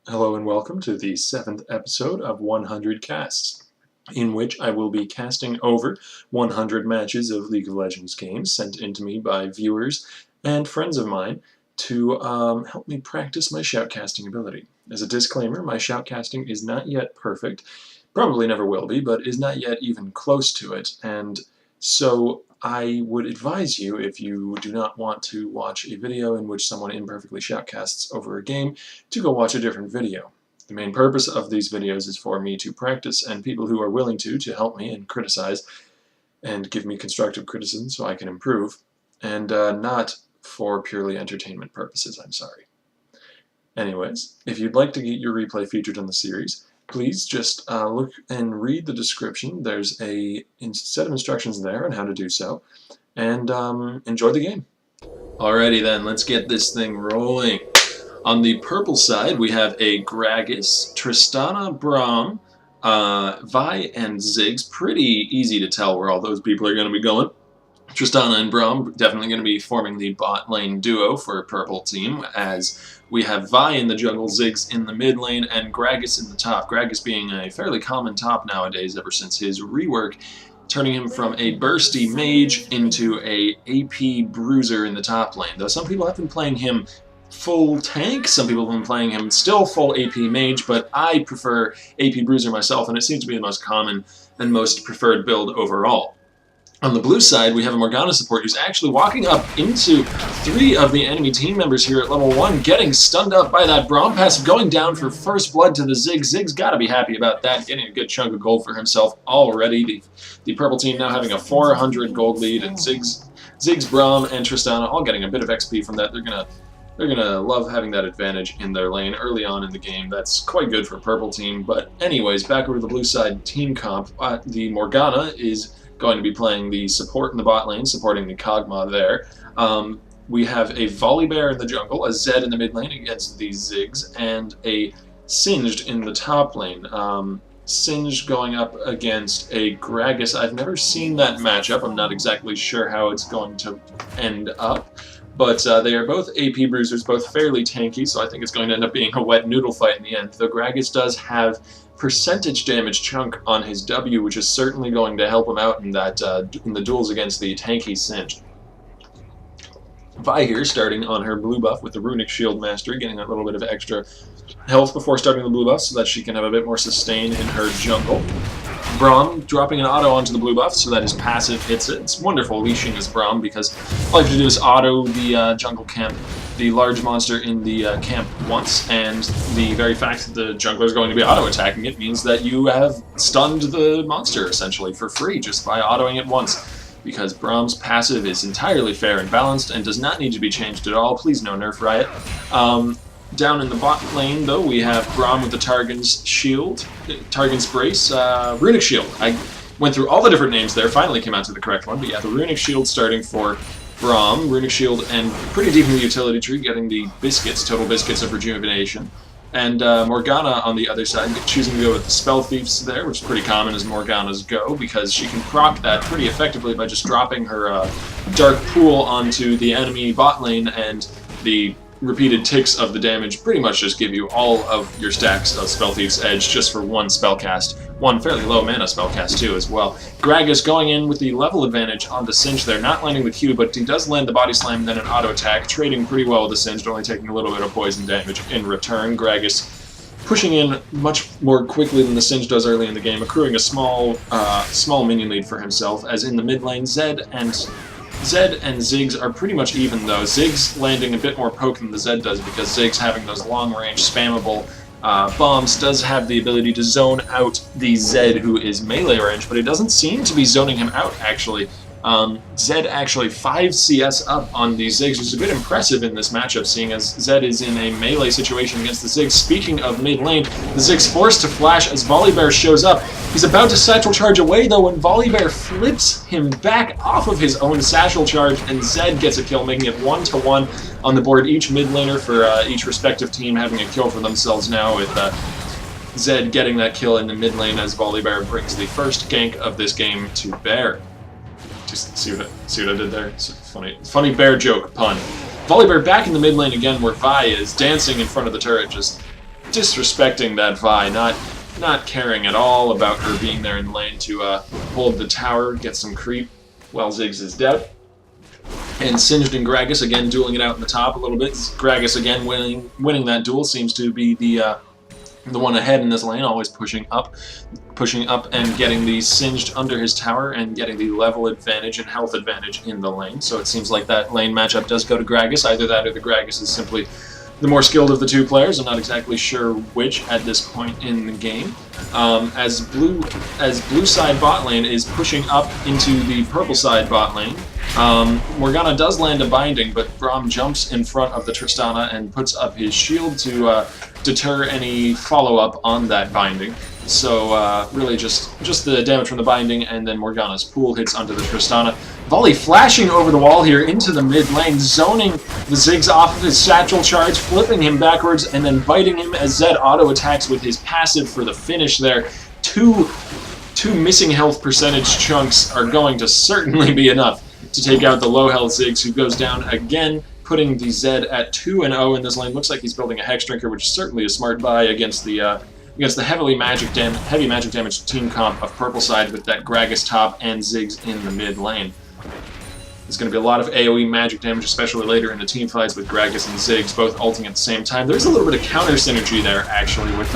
Hello and welcome to the 7th episode of 100 Casts, in which I will be casting over 100 matches of League of Legends games sent in to me by viewers and friends of mine to help me practice my shoutcasting ability. As a disclaimer, my shoutcasting is not yet perfect, probably never will be, but is not yet even close to it, and so I would advise you, if you do not want to watch a video in which someone imperfectly shoutcasts over a game, to go watch a different video. The main purpose of these videos is for me to practice, and people who are willing to help me and criticize and give me constructive criticism so I can improve, and not for purely entertainment purposes, I'm sorry. Anyways, if you'd like to get your replay featured on the series, please just look and read the description. There's a set of instructions there on how to do so, and enjoy the game. Alrighty then, let's get this thing rolling. On the purple side, we have a Gragas, Tristana, Braum, Vi, and Ziggs. Pretty easy to tell where all those people are going to be going. Tristana and Braum definitely going to be forming the bot lane duo for a purple team, as we have Vi in the jungle, Ziggs in the mid lane, and Gragas in the top. Gragas being a fairly common top nowadays ever since his rework, turning him from a bursty mage into a AP bruiser in the top lane. Though some people have been playing him full tank, some people have been playing him still full AP mage, but I prefer AP bruiser myself, and it seems to be the most common and most preferred build overall. On the blue side, we have a Morgana support who's actually walking up into 3 of the enemy team members here at level 1, getting stunned up by that Braum passive, going down for first blood to the Ziggs. Ziggs got to be happy about that, getting a good chunk of gold for himself already. The purple team now having a 400 gold lead, and Ziggs, Braum, and Tristana all getting a bit of XP from that. They're gonna love having that advantage in their lane early on in the game. That's quite good for purple team. But anyways, back over to the blue side team comp, the Morgana is going to be playing the support in the bot lane, supporting the Kog'Maw there. We have a Volibear in the jungle, a Zed in the mid lane against the Ziggs, and a Singed in the top lane. Singed going up against a Gragas. I've never seen that matchup. I'm not exactly sure how it's going to end up. But they are both AP bruisers, both fairly tanky, so I think it's going to end up being a wet noodle fight in the end. Though Gragas does have percentage damage chunk on his W, which is certainly going to help him out in that in the duels against the tanky Singed. Vi here starting on her blue buff with the Runic Shield Mastery, getting a little bit of extra health before starting the blue buff so that she can have a bit more sustain in her jungle. Braum dropping an auto onto the blue buff so that his passive hits it. It's wonderful leashing as Braum because all you have to do is auto the jungle camp, the large monster in the camp once, and the very fact that the jungler is going to be auto-attacking it means that you have stunned the monster essentially for free just by autoing it once. Because Braum's passive is entirely fair and balanced and does not need to be changed at all. Please no nerf riot. Down in the bot lane, though, we have Braum with the Targon's Shield, Targon's Brace, Runic Shield. I went through all the different names there, finally came out to the correct one, but yeah, the Runic Shield starting for Braum, Runic Shield, and pretty deep in the utility tree, getting the Biscuits, Total Biscuits of Rejuvenation. And Morgana on the other side, choosing to go with the Spell Thieves there, which is pretty common as Morgana's go, because she can proc that pretty effectively by just dropping her Dark Pool onto the enemy bot lane, and the repeated ticks of the damage pretty much just give you all of your stacks of Spell Thieves Edge just for one spellcast. One fairly low mana spellcast too as well. Gragas going in with the level advantage on the Singed there, not landing the Q, but he does land the body slam and then an auto attack, trading pretty well with the Singed, only taking a little bit of poison damage in return. Gragas pushing in much more quickly than the Singed does early in the game, accruing a small minion lead for himself, as in the mid lane, Zed and Ziggs are pretty much even though. Ziggs landing a bit more poke than the Zed does because Ziggs having those long range spammable bombs does have the ability to zone out the Zed who is melee range, but it doesn't seem to be zoning him out actually. Zed actually 5 CS up on the Ziggs, which is a bit impressive in this matchup, seeing as Zed is in a melee situation against the Ziggs. Speaking of mid lane, the Ziggs forced to flash as Volibear shows up. He's about to satchel charge away though when Volibear flips him back off of his own satchel charge, and Zed gets a kill, making it 1-1 on the board. Each mid laner for each respective team having a kill for themselves now, with Zed getting that kill in the mid lane as Volibear brings the first gank of this game to bear. Just see what I did there? It's a funny bear joke pun. Volibear back in the mid lane again, where Vi is dancing in front of the turret, just disrespecting that Vi, not caring at all about her being there in lane to hold the tower, get some creep while Ziggs is dead. And Singed and Gragas again dueling it out in the top a little bit. Gragas again winning that duel, seems to be the one ahead in this lane, always pushing up and getting the Singed under his tower and getting the level advantage and health advantage in the lane. So it seems like that lane matchup does go to Gragas. Either that or the Gragas is simply the more skilled of the two players. I'm not exactly sure which at this point in the game. As blue side bot lane is pushing up into the purple side bot lane, Morgana does land a binding, but Braum jumps in front of the Tristana and puts up his shield to deter any follow-up on that binding. So really just the damage from the binding, and then Morgana's pool hits onto the Tristana. Volley flashing over the wall here into the mid lane, zoning the Ziggs off of his satchel charge, flipping him backwards, and then biting him as Zed auto-attacks with his passive for the finish there. Two missing health percentage chunks are going to certainly be enough to take out the low health Ziggs, who goes down again, putting the Zed at 2-0 in this lane. Looks like he's building a Hex Drinker, which is certainly a smart buy against the heavy magic damage team comp of purple side with that Gragas top and Ziggs in the mid lane. There's going to be a lot of AoE magic damage, especially later in the team fights with Gragas and Ziggs, both ulting at the same time. There's a little bit of counter synergy there, actually, with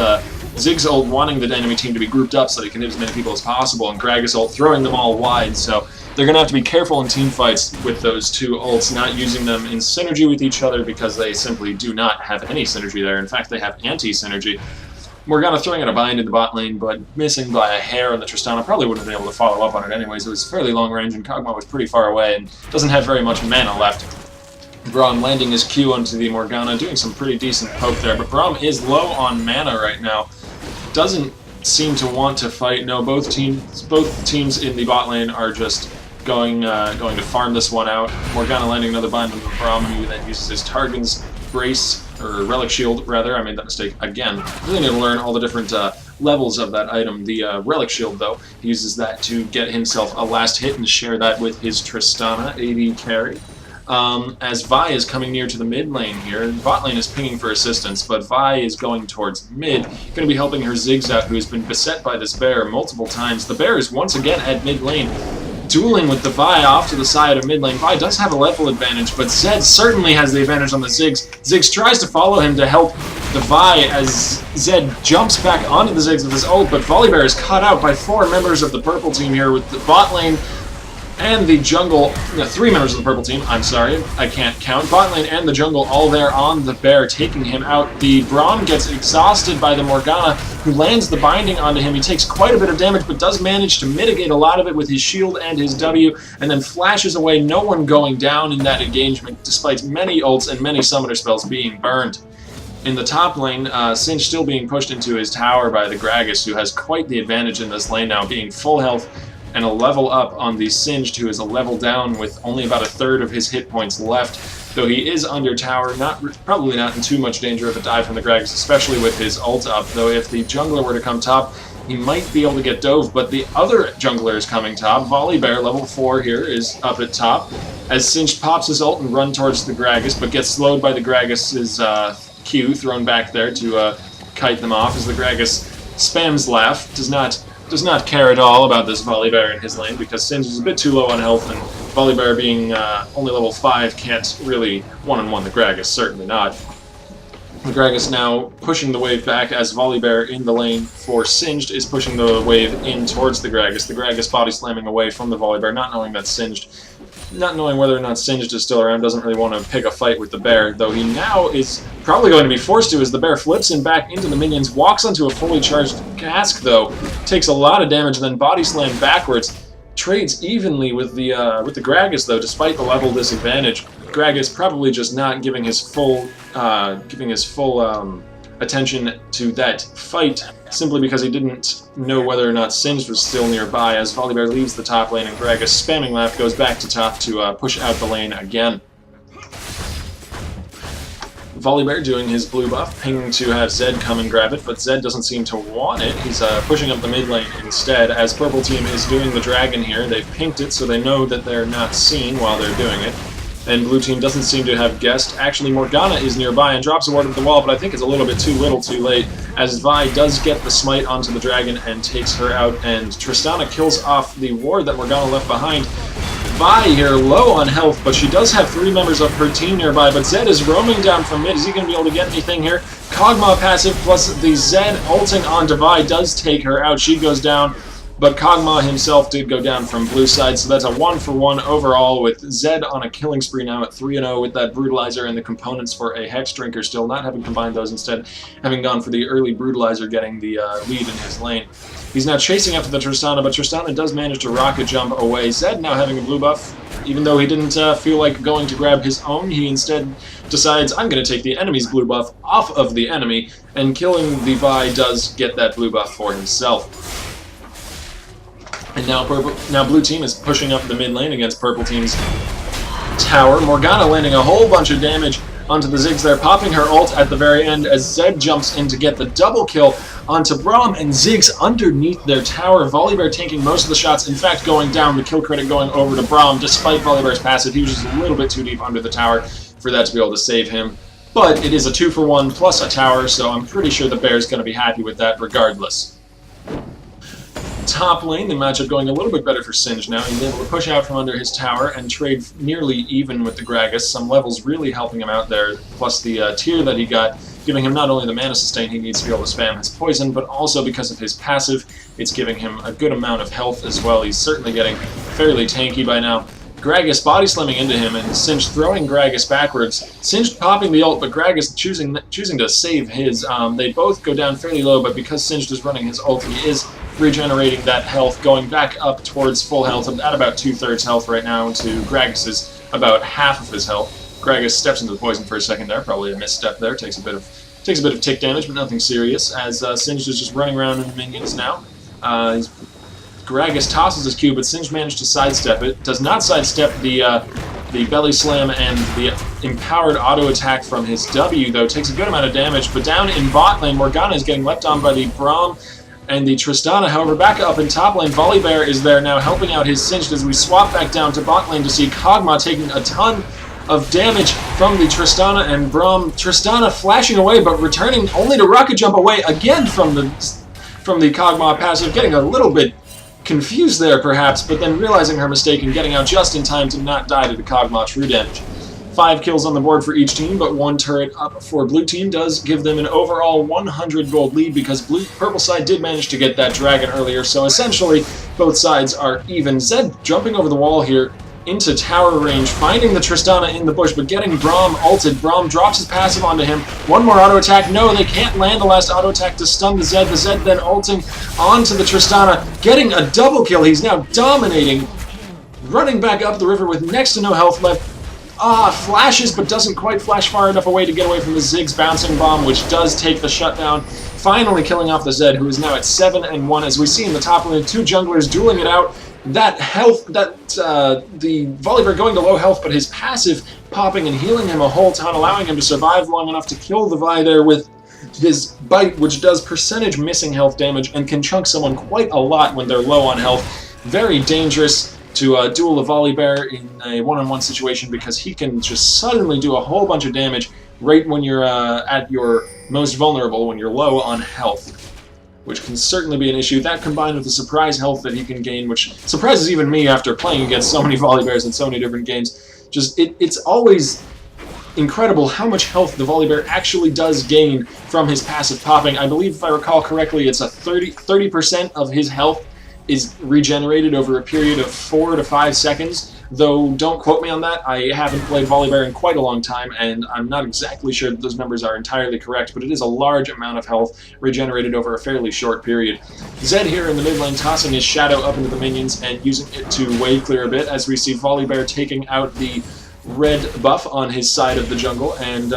Ziggs ult wanting the enemy team to be grouped up so they can hit as many people as possible, and Gragas ult throwing them all wide, so they're going to have to be careful in team fights with those two ults, not using them in synergy with each other because they simply do not have any synergy there. In fact, they have anti-synergy. Morgana throwing out a bind in the bot lane, but missing by a hair on the Tristana. Probably wouldn't have been able to follow up on it anyways. It was fairly long range, and Kog'Maw was pretty far away and doesn't have very much mana left. Braum landing his Q onto the Morgana, doing some pretty decent poke there, but Braum is low on mana right now. Doesn't seem to want to fight. No, both teams in the bot lane are just going to farm this one out. Morgana landing another bind on the Braum, who then uses his Targon's Brace, or Relic Shield, rather. I made that mistake again. Really need to learn all the different levels of that item. The Relic Shield, though, he uses that to get himself a last hit and share that with his Tristana, AD carry. As Vi is coming near to the mid lane here, bot lane is pinging for assistance, but Vi is going towards mid, going to be helping her Ziggs out, who has been beset by this bear multiple times. The bear is once again at mid lane, dueling with the Vi off to the side of mid lane. Vi does have a level advantage, but Zed certainly has the advantage on the Ziggs. Ziggs tries to follow him to help the Vi as Zed jumps back onto the Ziggs with his ult, but Volibear is caught out by 4 members of the purple team here, with the bot lane and the jungle, 3 members of the purple team, I'm sorry, I can't count. Bot lane and the jungle all there on the bear, taking him out. The Braum gets exhausted by the Morgana, who lands the binding onto him. He takes quite a bit of damage, but does manage to mitigate a lot of it with his shield and his W, and then flashes away, no one going down in that engagement, despite many ults and many summoner spells being burned. In the top lane, Singed still being pushed into his tower by the Gragas, who has quite the advantage in this lane now, being full health and a level up on the Singed, who is a level down with only about 1/3 of his hit points left. Though he is under tower, probably not in too much danger of a dive from the Gragas, especially with his ult up. Though if the jungler were to come top, he might be able to get dove, but the other jungler is coming top. Volibear, level 4 here, is up at top, as Singed pops his ult and run towards the Gragas, but gets slowed by the Gragas' Q, thrown back there to kite them off, as the Gragas spams laugh, does not care at all about this Volibear in his lane, because Singed is a bit too low on health, and Volibear being only level 5 can't really one-on-one the Gragas, certainly not. The Gragas now pushing the wave back, as Volibear in the lane for Singed is pushing the wave in towards the Gragas. The Gragas body slamming away from the Volibear, not knowing whether or not Singed is still around, doesn't really want to pick a fight with the bear, though he now is probably going to be forced to, as the bear flips him back into the minions, walks onto a fully charged cask, though, takes a lot of damage, and then body slam backwards, trades evenly with the Gragas, though, despite the level disadvantage. Gragas probably just not giving his full attention to that fight, simply because he didn't know whether or not Singed was still nearby, as Volibear leaves the top lane and Gragas, spamming laugh, goes back to top to push out the lane again. Volibear doing his blue buff, pinging to have Zed come and grab it, but Zed doesn't seem to want it. He's pushing up the mid lane instead, as purple team is doing the dragon here. They've pinked it, so they know that they're not seen while they're doing it. and blue team doesn't seem to have guessed. Actually, Morgana is nearby and drops a ward at the wall, but I think it's a little bit too little too late, as Vi does get the smite onto the dragon and takes her out, and Tristana kills off the ward that Morgana left behind. Vi here low on health, but she does have 3 members of her team nearby, but Zed is roaming down from mid. Is he going to be able to get anything here? Kog'Maw passive plus the Zed ulting onto Vi does take her out. She goes down, but Kog'Maw himself did go down from blue side, so that's a 1-for-1 overall, with Zed on a killing spree now at 3-0 with that Brutalizer and the components for a Hex Drinker, still not having combined those, instead having gone for the early Brutalizer, getting the lead in his lane. He's now chasing after the Tristana, but Tristana does manage to rocket jump away. Zed now having a blue buff, even though he didn't feel like going to grab his own, he instead decides, I'm going to take the enemy's blue buff off of the enemy, and killing the Vi does get that blue buff for himself. And now blue team is pushing up the mid lane against purple team's tower. Morgana landing a whole bunch of damage onto the Ziggs there, popping her ult at the very end as Zed jumps in to get the double kill onto Braum and Ziggs underneath their tower. Volibear taking most of the shots, in fact going down, the kill credit going over to Braum despite Volibear's passive. He was just a little bit too deep under the tower for that to be able to save him. But it is a 2-for-1 plus a tower, so I'm pretty sure the Bear's going to be happy with that regardless. Top lane, the matchup going a little bit better for Singed now. He's able to push out from under his tower and trade nearly even with the Gragas. Some levels really helping him out there, plus the tier that he got, giving him not only the mana sustain he needs to be able to spam his poison, but also because of his passive, it's giving him a good amount of health as well. He's certainly getting fairly tanky by now. Gragas body slamming into him and Singed throwing Gragas backwards. Singed popping the ult, but Gragas choosing to save his. They both go down fairly low, but because Singed is running his ult, he is regenerating that health, going back up towards full health at about 2/3 health right now to Gragas's about half of his health. Gragas steps into the poison for a second there, probably a misstep there, takes a bit of tick damage, but nothing serious, as Singed is just running around in the minions now. Gragas tosses his Q, but Singed managed to sidestep it. Does not sidestep the belly slam and the empowered auto attack from his W, though. Takes a good amount of damage, but down in bot lane, Morgana is getting leapt on by the Braum and the Tristana. However, back up in top lane, Volibear is there now helping out his Singed as we swap back down to bot lane to see Kog'Maw taking a ton of damage from the Tristana and Braum. Tristana flashing away, but returning only to rocket jump away again from the Kog'Maw passive, getting a little bit confused there perhaps, but then realizing her mistake and getting out just in time to not die to the Kog'Maw true damage. 5 kills on the board for each team, but 1 turret up for blue team does give them an overall 100 gold lead because purple side did manage to get that dragon earlier, so essentially both sides are even. Zed jumping over the wall here into tower range, finding the Tristana in the bush, but getting Braum ulted. Braum drops his passive onto him. One more auto attack. No, they can't land the last auto attack to stun the Zed. The Zed then ulting onto the Tristana, getting a double kill. He's now dominating, running back up the river with next to no health left. Flashes, but doesn't quite flash far enough away to get away from the Ziggs bouncing bomb, which does take the shutdown, finally killing off the Zed, who is now at 7-1. As we see in the top lane, 2 junglers dueling it out. That health, the Volibear going to low health, but his passive popping and healing him a whole ton, allowing him to survive long enough to kill the Vi there with his bite, which does percentage missing health damage and can chunk someone quite a lot when they're low on health. Very dangerous to duel a Volibear in a one-on-one situation because he can just suddenly do a whole bunch of damage right when you're at your most vulnerable, when you're low on health, which can certainly be an issue. That combined with the surprise health that he can gain, which surprises even me after playing against so many Volibears in so many different games. Just it's always incredible how much health the Volibear actually does gain from his passive popping. I believe, if I recall correctly, it's a 30% of his health is regenerated over a period of 4 to 5 seconds, though don't quote me on that. I haven't played Volibear in quite a long time, and I'm not exactly sure that those numbers are entirely correct, but it is a large amount of health regenerated over a fairly short period. Zed here in the mid lane tossing his shadow up into the minions and using it to wave clear a bit, as we see Volibear taking out the red buff on his side of the jungle, and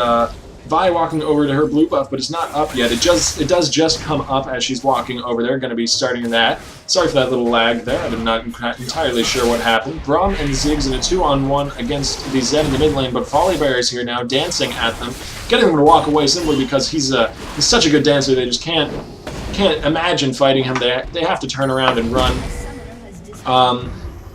Vi walking over to her blue buff, but it's not up yet. It does just come up as she's walking over there. Going to be starting that. Sorry for that little lag there. I'm not entirely sure what happened. Braum and Ziggs in a 2-on-1 against the Zed in the mid lane, but Volibear is here now, dancing at them, getting them to walk away simply because he's such a good dancer. They just can't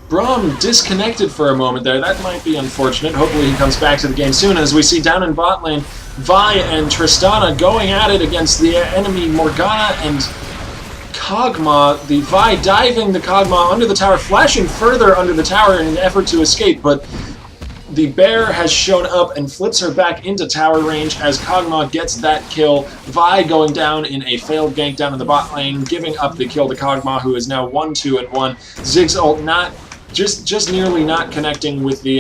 Braum disconnected for a moment there. That might be unfortunate. Hopefully he comes back to the game soon. As we see down in bot lane, Vi and Tristana going at it against the enemy Morgana and Kog'Maw. The Vi diving the Kog'Maw under the tower, flashing further under the tower in an effort to escape, but the bear has shown up and flips her back into tower range as Kog'Maw gets that kill. Vi going down in a failed gank down in the bot lane, giving up the kill to Kog'Maw, who is now 1-2-1. Ziggs ult not just nearly not connecting with the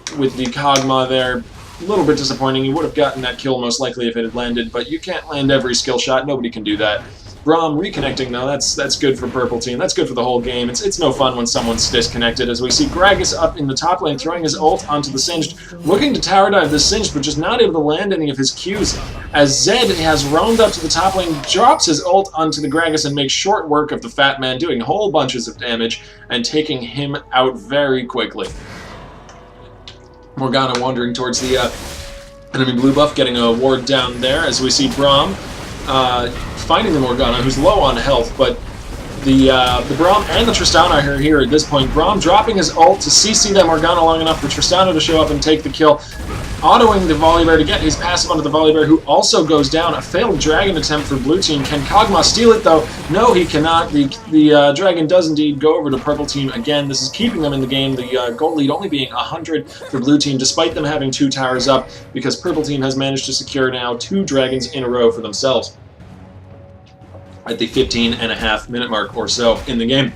Kog'Maw there. A little bit disappointing. He would have gotten that kill most likely if it had landed, but you can't land every skill shot. Nobody can do that. Braum reconnecting though, that's good for Purple Team. That's good for the whole game. It's no fun when someone's disconnected. As we see Gragas up in the top lane throwing his ult onto the Singed, looking to tower dive the Singed, but just not able to land any of his Qs. As Zed has roamed up to the top lane, drops his ult onto the Gragas and makes short work of the Fat Man, doing whole bunches of damage and taking him out very quickly. Morgana wandering towards the enemy blue buff, getting a ward down there as we see Braum finding the Morgana, who's low on health, but the Braum and the Tristana are here at this point. Braum dropping his ult to CC that Morgana long enough for Tristana to show up and take the kill, autoing the Volibear to get his passive onto the Volibear, who also goes down. A failed dragon attempt for blue team. Can Kog'Maw steal it though? No, he cannot. The dragon does indeed go over to purple team again. This is keeping them in the game. The goal lead only being 100 for blue team, despite them having 2 towers up, because purple team has managed to secure now 2 dragons in a row for themselves at the 15.5-minute mark or so in the game.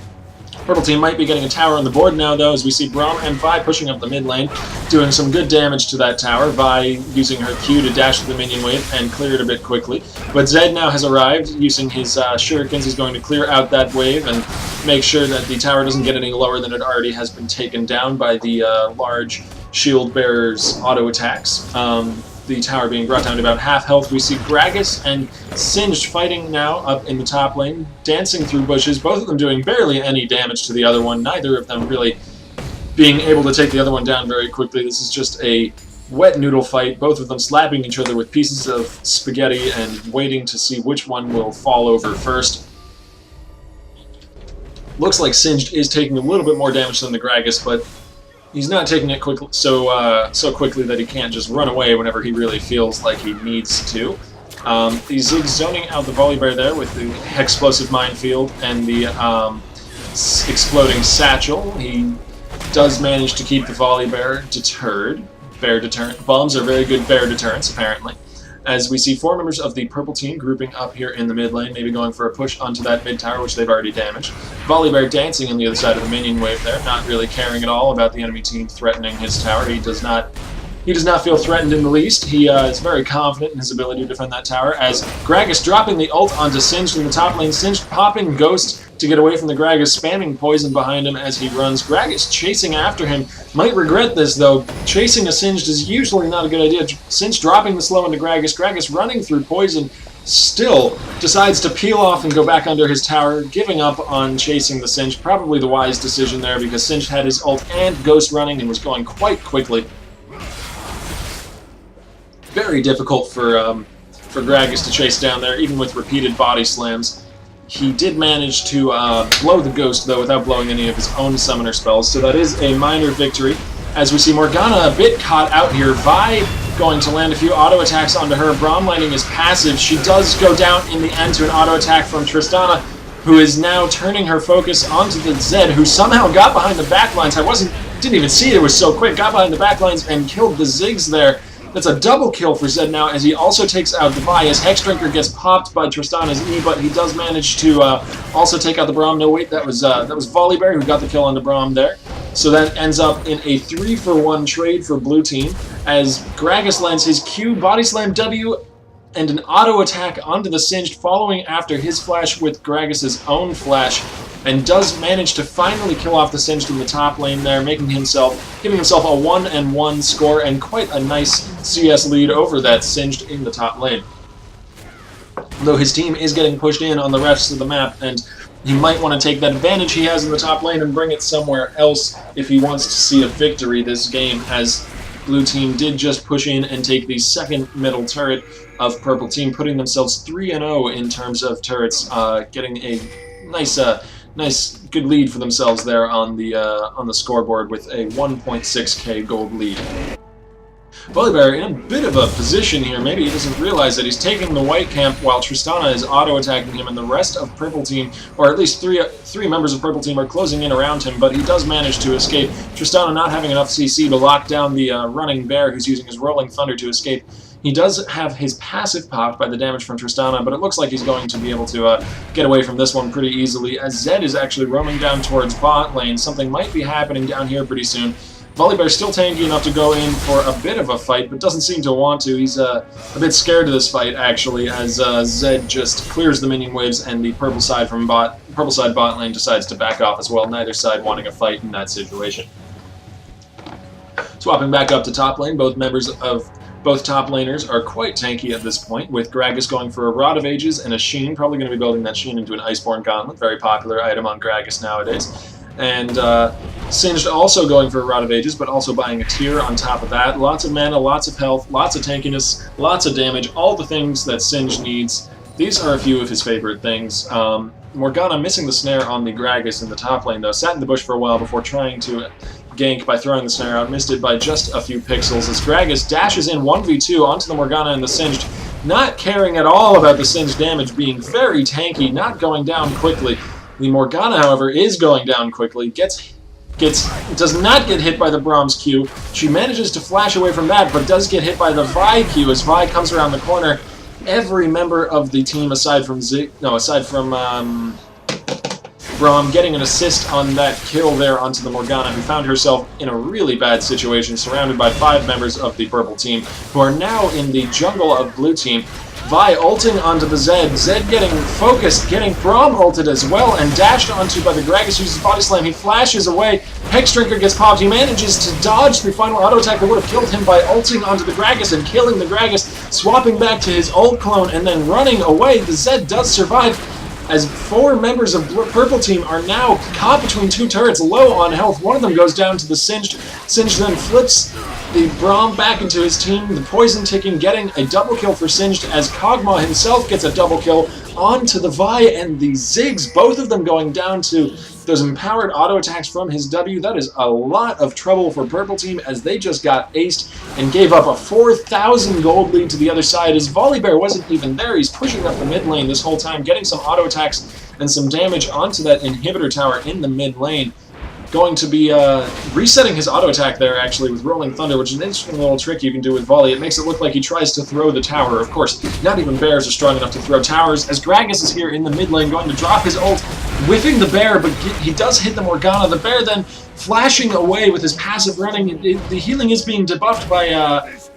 Purple team might be getting a tower on the board now, though, as we see Braum and Vi pushing up the mid lane, doing some good damage to that tower. Vi using her Q to dash to the minion wave and clear it a bit quickly. But Zed now has arrived, using his shurikens. He's going to clear out that wave and make sure that the tower doesn't get any lower than it already has been taken down by the large shield bearer's auto attacks. The tower being brought down to about half health. We see Gragas and Singed fighting now up in the top lane, dancing through bushes, both of them doing barely any damage to the other one, neither of them really being able to take the other one down very quickly. This is just a wet noodle fight, both of them slapping each other with pieces of spaghetti and waiting to see which one will fall over first. Looks like Singed is taking a little bit more damage than the Gragas, but he's not taking it so quickly that he can't just run away whenever he really feels like he needs to. The Ziggs zoning out the Volibear there with the Hexplosive Minefield and the exploding Satchel. He does manage to keep the Volibear deterred. Bear deterrent. Bombs are very good bear deterrents, apparently. As we see 4 members of the purple team grouping up here in the mid lane, maybe going for a push onto that mid tower, which they've already damaged. Volibear dancing on the other side of the minion wave there, not really caring at all about the enemy team threatening his tower. He does not feel threatened in the least. He is very confident in his ability to defend that tower, as Gragas dropping the ult onto Singed in the top lane. Singed popping Ghost to get away from the Gragas, spamming poison behind him as he runs. Gragas chasing after him. Might regret this, though. Chasing a Singed is usually not a good idea. Singed dropping the slow into Gragas. Gragas running through poison, still decides to peel off and go back under his tower, giving up on chasing the Singed. Probably the wise decision there, because Singed had his ult and Ghost running and was going quite quickly. Very difficult for Gragas to chase down there, even with repeated body slams. He did manage to blow the Ghost, though, without blowing any of his own summoner spells, so that is a minor victory. As we see Morgana a bit caught out here, Vi going to land a few auto attacks onto her. Braum landing his passive. She does go down in the end to an auto attack from Tristana, who is now turning her focus onto the Zed, who somehow got behind the backlines. Didn't even see it was so quick. Got behind the backlines and killed the Ziggs there. That's a double kill for Zed now, as he also takes out the Vi, as Hexdrinker gets popped by Tristana's E, but he does manage to also take out the Braum. No, wait, that was Volibear who got the kill on the Braum there. So that ends up in a 3-for-1 trade for blue team, as Gragas lands his Q, body slam W, and an auto attack onto the Singed, following after his flash with Gragas' own flash, and does manage to finally kill off the Singed in the top lane there, giving himself a 1-1 score and quite a nice CS lead over that Singed in the top lane. Though his team is getting pushed in on the rest of the map, and he might want to take that advantage he has in the top lane and bring it somewhere else if he wants to see a victory this game, as blue team did just push in and take the second middle turret of purple team, putting themselves 3-0 in terms of turrets, getting a nice, good lead for themselves there on the scoreboard with a 1.6k gold lead. Volibear in a bit of a position here. Maybe he doesn't realize that he's taking the white camp while Tristana is auto-attacking him, and the rest of Purple Team, or at least three members of Purple Team, are closing in around him, but he does manage to escape. Tristana not having enough CC to lock down the running bear who's using his Rolling Thunder to escape. He does have his passive popped by the damage from Tristana, but it looks like he's going to be able to get away from this one pretty easily, as Zed is actually roaming down towards bot lane. Something might be happening down here pretty soon. Volibear still tanky enough to go in for a bit of a fight, but doesn't seem to want to. He's a bit scared of this fight, actually, as Zed just clears the minion waves and the purple side bot lane decides to back off as well, neither side wanting a fight in that situation. Swapping back up to top lane, both top laners are quite tanky at this point, with Gragas going for a Rod of Ages and a Sheen, probably going to be building that Sheen into an Iceborne Gauntlet, very popular item on Gragas nowadays. And Singed also going for a Rod of Ages, but also buying a tier on top of that. Lots of mana, lots of health, lots of tankiness, lots of damage, all the things that Singed needs. These are a few of his favorite things. Morgana missing the snare on the Gragas in the top lane, though. Sat in the bush for a while before trying to gank by throwing the snare out. Missed it by just a few pixels as Gragas dashes in 1v2 onto the Morgana and the Singed, not caring at all about the Singed damage, being very tanky, not going down quickly. The Morgana, however, is going down quickly, does not get hit by the Braum's Q. She manages to flash away from that, but does get hit by the Vi Q as Vi comes around the corner. Every member of the team, aside from Braum, getting an assist on that kill there onto the Morgana, who found herself in a really bad situation, surrounded by 5 members of the purple team, who are now in the jungle of blue team. Vi ulting onto the Zed. Zed getting focused, getting Braum ulted as well, and dashed onto by the Gragas, uses Body Slam. He flashes away. Hex Drinker gets popped. He manages to dodge the final auto attack that would have killed him by ulting onto the Gragas and killing the Gragas, swapping back to his ult clone, and then running away. The Zed does survive, as 4 members of Purple Team are now caught between 2 turrets, low on health. One of them goes down to the Singed. Singed then flips the Braum back into his team, the poison ticking, getting a double kill for Singed, as Kog'Maw himself gets a double kill onto the Vi and the Ziggs, both of them going down to those empowered auto attacks from his W. That is a lot of trouble for Purple Team, as they just got aced and gave up a 4,000 gold lead to the other side, as Volibear wasn't even there. He's pushing up the mid lane this whole time, getting some auto attacks and some damage onto that inhibitor tower in the mid lane. Going to be resetting his auto attack there, actually, with Rolling Thunder, which is an interesting little trick you can do with Volley. It makes it look like he tries to throw the tower. Of course, not even bears are strong enough to throw towers, as Gragas is here in the mid lane, going to drop his ult, whiffing the bear, but he does hit the Morgana. The bear then flashing away with his passive running. The healing is being debuffed by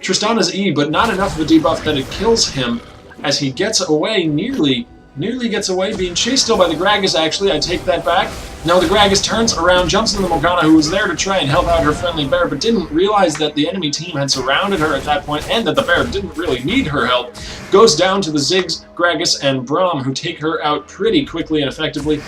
Tristana's E, but not enough of a debuff that it kills him, as he gets away, nearly gets away, being chased still by the Gragas, actually. I take that back. Now the Gragas turns around, jumps into the Morgana, who was there to try and help out her friendly bear, but didn't realize that the enemy team had surrounded her at that point, and that the bear didn't really need her help. Goes down to the Ziggs, Gragas, and Braum, who take her out pretty quickly and effectively.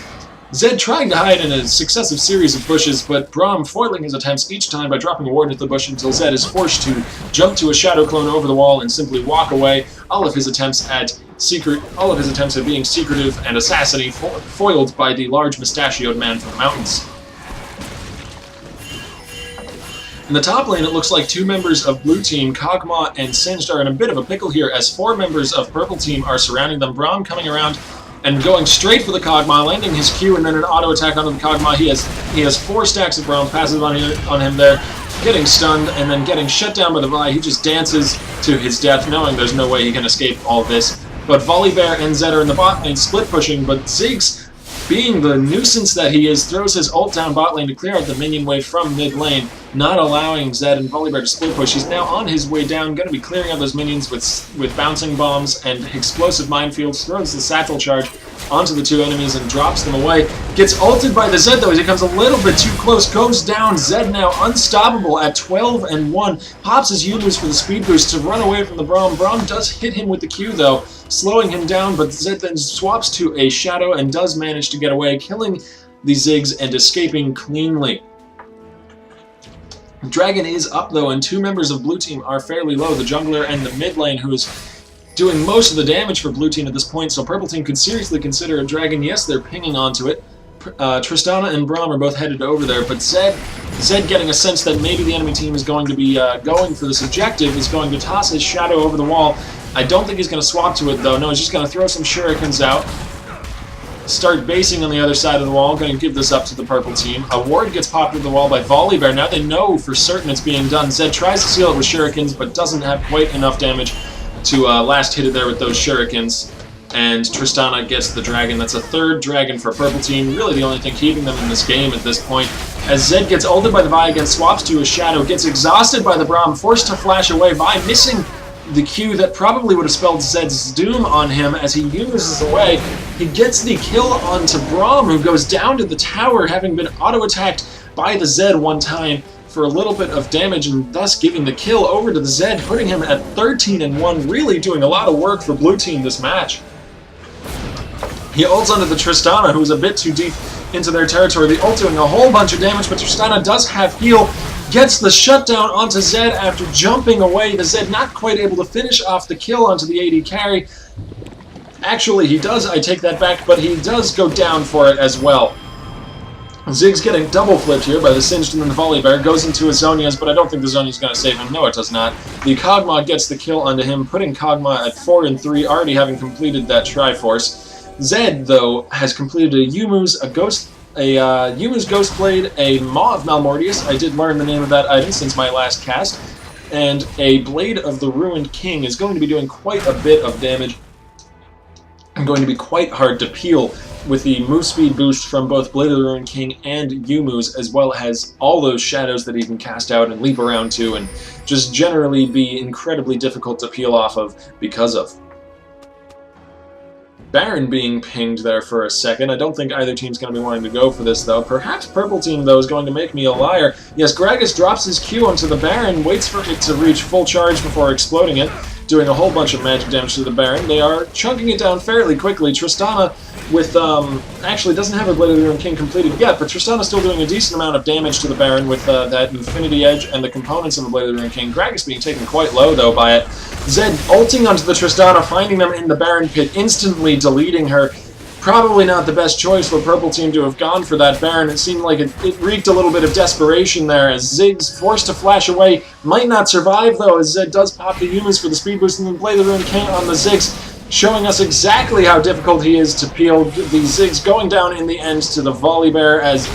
Zed trying to hide in a successive series of bushes, but Braum foiling his attempts each time by dropping a ward into the bush until Zed is forced to jump to a shadow clone over the wall and simply walk away. All of his attempts at being secretive and assassinating foiled by the large mustachioed man from the mountains. In the top lane, it looks like 2 members of Blue Team, Kog'Maw and Singed, are in a bit of a pickle here, as 4 members of Purple Team are surrounding them. Braum coming around and going straight for the Kog'Maw, landing his Q and then an auto attack onto the Kog'Maw. He has 4 stacks of Braum passive on him there, getting stunned and then getting shut down by the Vi. He just dances to his death, knowing there's no way he can escape all this. But Volibear and Zed are in the bot lane split pushing, but Ziggs, being the nuisance that he is, throws his ult down bot lane to clear out the minion wave from mid lane, not allowing Zed and Volibear to split push. He's now on his way down, going to be clearing out those minions with bouncing bombs and explosive minefields, throws the satchel charge onto the 2 enemies and drops them away. Gets ulted by the Zed, though, as he comes a little bit too close, goes down. Zed now unstoppable at 12 and 1. Pops his Umus for the speed boost to run away from the Braum. Braum does hit him with the Q, though, slowing him down, but Zed then swaps to a Shadow and does manage to get away, killing the Ziggs and escaping cleanly. Dragon is up, though, and 2 members of Blue Team are fairly low, the jungler and the mid lane, who is doing most of the damage for Blue Team at this point, so Purple Team could seriously consider a Dragon. Yes, they're pinging onto it. Tristana and Braum are both headed over there, but Zed getting a sense that maybe the enemy team is going to be going for this objective, is going to toss his shadow over the wall. I don't think he's going to swap to it, though. No, he's just going to throw some shurikens out. Start basing on the other side of the wall. Going to give this up to the purple team. A ward gets popped with the wall by Volibear. Now they know for certain it's being done. Zed tries to seal it with shurikens, but doesn't have quite enough damage to last hit it there with those shurikens. And Tristana gets the dragon. That's a third dragon for purple team. Really the only thing keeping them in this game at this point. As Zed gets ulted by the Vi again, swaps to a shadow, gets exhausted by the Braum, forced to flash away. Vi missing the Q that probably would have spelled Zed's doom on him as he uses away. He gets the kill onto Braum, who goes down to the tower, having been auto-attacked by the Zed one time for a little bit of damage, and thus giving the kill over to the Zed, putting him at 13-1, really doing a lot of work for blue team this match. He ults onto the Tristana, who's a bit too deep into their territory. The ult doing a whole bunch of damage, but Tristana does have heal. Gets the shutdown onto Zed after jumping away. The Zed not quite able to finish off the kill onto the AD carry. Actually, he does, I take that back, but he does go down for it as well. Ziggs getting double flipped here by the Singed and the Volibear. Goes into his Zhonya's, but I don't think the Zhonya's going to save him. No, it does not. The Kog'Maw gets the kill onto him, putting Kog'Maw at 4-3, already having completed that Triforce. Zed, though, has completed a Youmuu's, Youmuu's Ghostblade, a Maw of Malmortius. I did learn the name of that item since my last cast. And a Blade of the Ruined King is going to be doing quite a bit of damage. And going to be quite hard to peel with the move speed boost from both Blade of the Ruined King and Youmuu's, as well as all those shadows that he can cast out and leap around to, and just generally be incredibly difficult to peel off of because of. Baron being pinged there for a second. I don't think either team's going to be wanting to go for this, though. Perhaps purple team, though, is going to make me a liar. Yes, Gragas drops his Q onto the Baron, waits for it to reach full charge before exploding it, doing a whole bunch of magic damage to the Baron. They are chunking it down fairly quickly. Tristana with, actually doesn't have a Blade of the Ruined King completed yet, but Tristana's still doing a decent amount of damage to the Baron with that Infinity Edge and the components of the Blade of the Ruined King. Gragas being taken quite low, though, by it. Zed ulting onto the Tristana, finding them in the Baron pit, instantly deleting her. Probably not the best choice for purple team to have gone for that Baron. It seemed like it reeked a little bit of desperation there as Ziggs, forced to flash away, might not survive, though, as Zed does pop the Youmuu's for the speed boost and then Blade of the Ruined King on the Ziggs, showing us exactly how difficult he is to peel. The Ziggs going down in the end to the Volibear as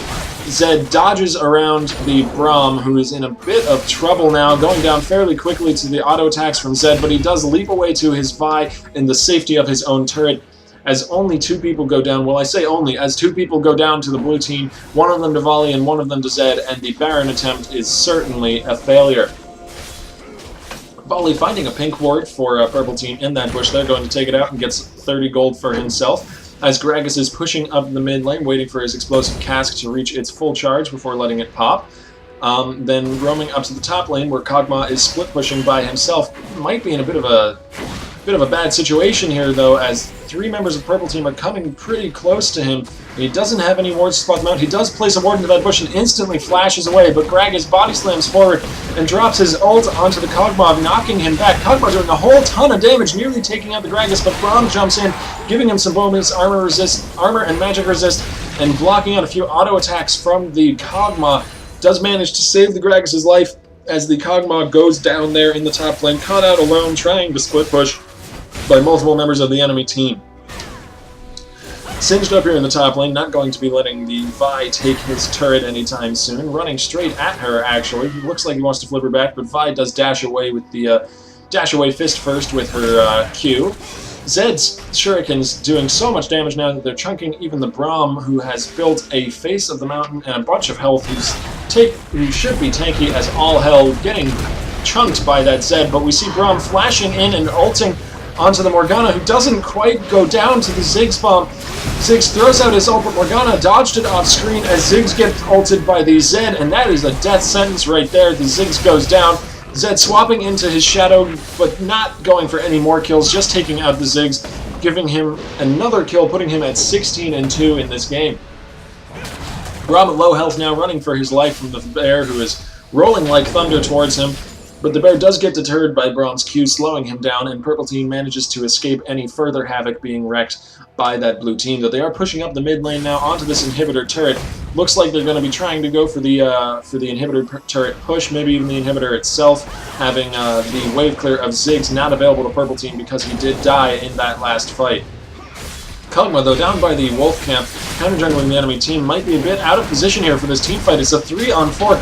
Zed dodges around the Braum, who is in a bit of trouble now, going down fairly quickly to the auto attacks from Zed, but he does leap away to his Vi in the safety of his own turret. As only two people go down, well, I say only, as two people go down to the blue team, one of them to Volley and one of them to Zed, and the Baron attempt is certainly a failure. Volley finding a pink ward for purple team in that bush. They're going to take it out and gets 30 gold for himself, as Gragas is pushing up the mid lane, waiting for his explosive cask to reach its full charge before letting it pop. Then roaming up to the top lane, where Kog'Maw is split pushing by himself. Might be in a bit of a bad situation here, though, as three members of purple team are coming pretty close to him. He doesn't have any wards to spot them out. He does place a ward into that bush and instantly flashes away, but Gragas body slams forward and drops his ult onto the Kog'Maw, knocking him back. Kog'Maw doing a whole ton of damage, nearly taking out the Gragas, but Braum jumps in, giving him some bonus armor and magic resist, and blocking out a few auto attacks from the Kog'Maw. Does manage to save the Gragas' life as the Kog'Maw goes down there in the top lane, caught out alone, trying to split push by multiple members of the enemy team. Singed up here in the top lane, not going to be letting the Vi take his turret anytime soon. Running straight at her, actually. He looks like he wants to flip her back, but Vi does dash away with the dash away fist first with her Q. Zed's shurikens doing so much damage now that they're chunking even the Braum, who has built a face of the mountain and a bunch of health, who should be tanky as all hell, getting chunked by that Zed, but we see Braum flashing in and ulting onto the Morgana, who doesn't quite go down to the Ziggs bomb. Ziggs throws out his ult, but Morgana dodged it off screen as Ziggs gets ulted by the Zed, and that is a death sentence right there. The Ziggs goes down. Zed swapping into his shadow, but not going for any more kills, just taking out the Ziggs, giving him another kill, putting him at 16-2 in this game. Braum at low health now, running for his life from the bear, who is rolling like thunder towards him. But the bear does get deterred by Braum's Q, slowing him down, and Purple Team manages to escape any further havoc being wreaked by that blue team. Though they are pushing up the mid lane now onto this inhibitor turret. Looks like they're going to be trying to go for the inhibitor turret push, maybe even the inhibitor itself, having the wave clear of Ziggs not available to Purple Team because he did die in that last fight. Kog'Maw, though, down by the Wolf Camp, counter-jungling the enemy team, might be a bit out of position here for this team fight. It's a 3-on-4.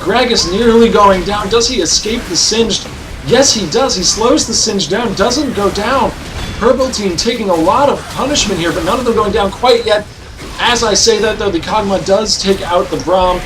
Gragas nearly going down. Does he escape the Singed? Yes, he does. He slows the Singed down, doesn't go down. Purple Team taking a lot of punishment here, but none of them going down quite yet. As I say that, though, the Kog'Maw does take out the Braum.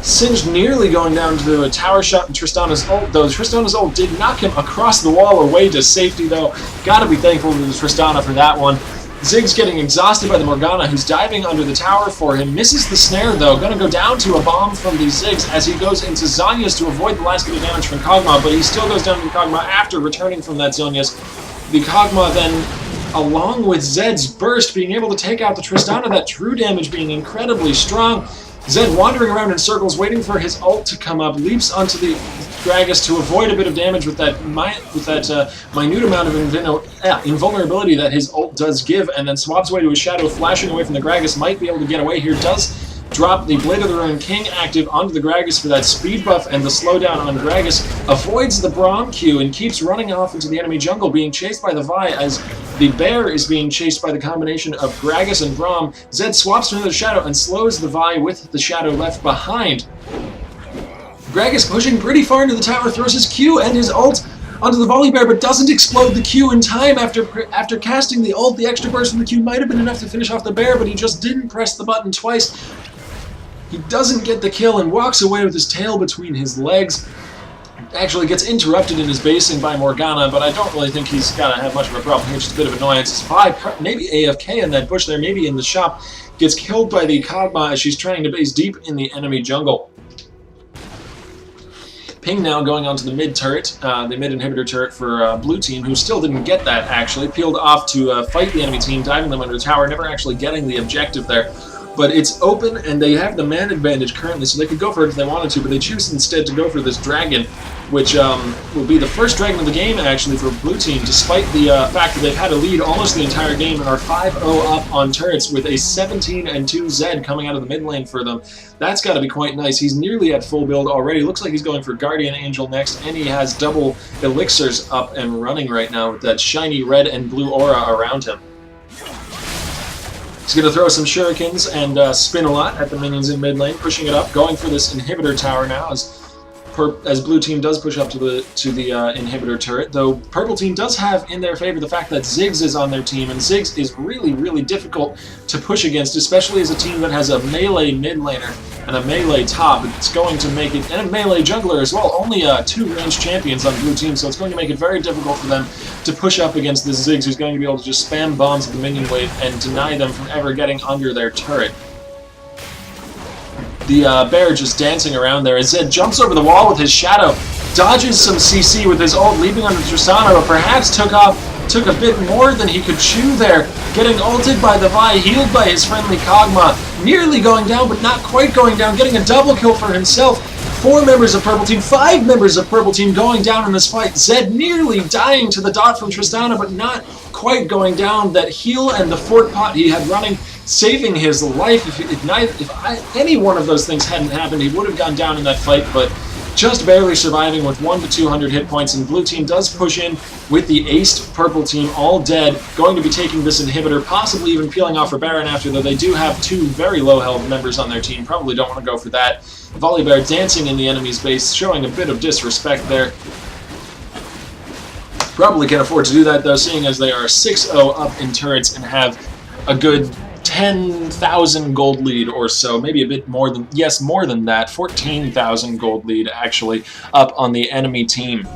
Singed nearly going down to a tower shot in Tristana's ult, though Tristana's ult did knock him across the wall away to safety, though. Gotta be thankful to Tristana for that one. Ziggs getting exhausted by the Morgana, who's diving under the tower for him. Misses the snare, though. Gonna go down to a bomb from the Ziggs as he goes into Zhonya's to avoid the last bit of damage from Kog'Maw, but he still goes down to the Kog'Maw after returning from that Zhonya's. The Kog'Maw then, along with Zed's burst, being able to take out the Tristana, that true damage being incredibly strong. Zed wandering around in circles, waiting for his ult to come up, leaps onto the Gragas to avoid a bit of damage with that minute amount of invulnerability that his ult does give, and then swaps away to his shadow, flashing away from the Gragas. Might be able to get away here. Does drop the Blade of the Ruined King active onto the Gragas for that speed buff and the slowdown on Gragas. Avoids the Braum Q and keeps running off into the enemy jungle, being chased by the Vi as the bear is being chased by the combination of Gragas and Braum. Zed swaps to another shadow and slows the Vi with the shadow left behind. Gragas pushing pretty far into the tower, throws his Q and his ult onto the Volibear, but doesn't explode the Q in time after casting the ult. The extra burst from the Q might have been enough to finish off the bear, but he just didn't press the button twice. He doesn't get the kill and walks away with his tail between his legs. Actually gets interrupted in his basing by Morgana, but I don't really think he's got to have much of a problem here. Just a bit of annoyance. His Vi, maybe AFK in that bush there, maybe in the shop, gets killed by the Kog'Maw as she's trying to base deep in the enemy jungle. Ping now going onto the mid turret, the mid inhibitor turret for blue team, who still didn't get that actually. Peeled off to fight the enemy team, diving them under the tower, never actually getting the objective there. But it's open, and they have the man advantage currently, so they could go for it if they wanted to, but they choose instead to go for this dragon, which will be the first dragon of the game, actually, for Blue Team, despite the fact that they've had a lead almost the entire game and are 5-0 up on turrets with a 17-2 Zed coming out of the mid lane for them. That's got to be quite nice. He's nearly at full build already. Looks like he's going for Guardian Angel next, and he has double elixirs up and running right now with that shiny red and blue aura around him. He's going to throw some shurikens and spin a lot at the minions in mid lane, pushing it up, going for this inhibitor tower now as Blue Team does push up to the inhibitor turret, though Purple Team does have in their favor the fact that Ziggs is on their team, and Ziggs is really, really difficult to push against, especially as a team that has a melee mid laner and a melee top. It's going to make it, and a melee jungler as well, only 2 ranged champions on Blue Team, so it's going to make it very difficult for them to push up against this Ziggs, who's going to be able to just spam bombs at the minion wave and deny them from ever getting under their turret. The bear just dancing around there as Zed jumps over the wall with his shadow, dodges some CC with his ult, leaping onto Tristana, but perhaps took a bit more than he could chew there, getting ulted by the Vi, healed by his friendly Kog'Maw, nearly going down, but not quite going down, getting a double kill for himself. 4 members of Purple Team, 5 members of Purple Team going down in this fight. Zed nearly dying to the dot from Tristana, but not quite going down. That heal and the fort pot he had running, saving his life. If any one of those things hadn't happened, he would have gone down in that fight, but just barely surviving with 1 to 200 hit points, and Blue Team does push in with the aced Purple Team all dead, going to be taking this inhibitor, possibly even peeling off for Baron after, though they do have 2 very low health members on their team, probably don't want to go for that. Volibear dancing in the enemy's base, showing a bit of disrespect there. Probably can afford to do that though, seeing as they are 6-0 up in turrets and have a good 10,000 gold lead or so, maybe a bit more than, yes, more than that, 14,000 gold lead actually up on the enemy team.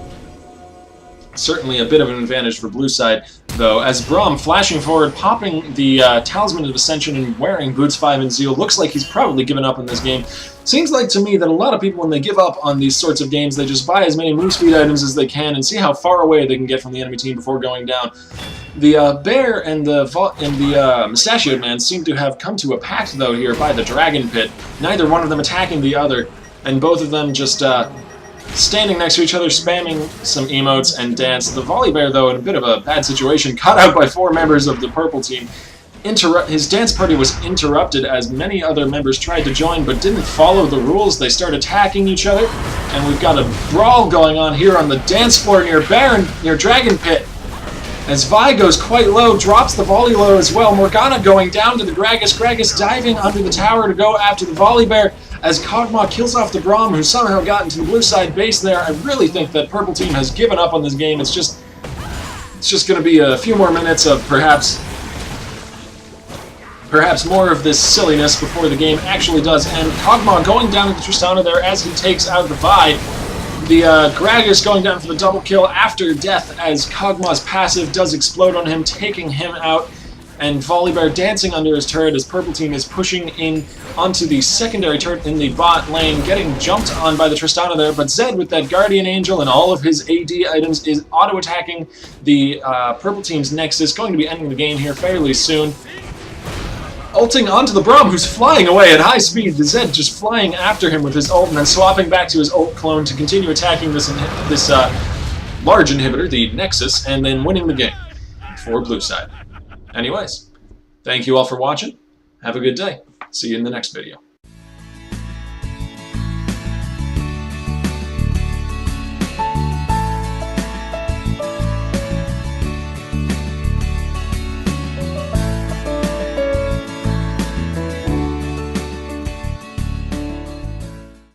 Certainly a bit of an advantage for blue side, though, as Braum flashing forward, popping the Talisman of Ascension and wearing Boots 5 and Zeal. Looks like he's probably given up on this game. Seems like to me that a lot of people, when they give up on these sorts of games, they just buy as many move speed items as they can and see how far away they can get from the enemy team before going down. The Bear and the Mustachioed Man seem to have come to a pact, though, here by the Dragon Pit. Neither one of them attacking the other, and both of them just standing next to each other, spamming some emotes and dance. The Volibear, though, in a bit of a bad situation, caught out by 4 members of the purple team. His dance party was interrupted as many other members tried to join but didn't follow the rules. They started attacking each other, and we've got a brawl going on here on the dance floor near Dragon Pit. As Vi goes quite low, drops the Volibear as well. Morgana going down to the Gragas. Gragas diving under the tower to go after the Volibear as Kog'Maw kills off the Braum, who somehow got into the blue side base there. I really think that purple team has given up on this game. It's just going to be a few more minutes of perhaps more of this silliness before the game actually does end. Kog'Maw going down to the Tristana there as he takes out the Vi. The Gragas going down for the double kill after death as Kog'Maw's passive does explode on him, taking him out. And Volibear dancing under his turret as purple team is pushing in onto the secondary turret in the bot lane, getting jumped on by the Tristana there, but Zed with that Guardian Angel and all of his AD items is auto-attacking the purple team's Nexus, going to be ending the game here fairly soon. Ulting onto the Braum, who's flying away at high speed. The Zed just flying after him with his ult and then swapping back to his ult clone to continue attacking this large inhibitor, the Nexus, and then winning the game for blue side. Anyways, thank you all for watching. Have a good day. See you in the next video.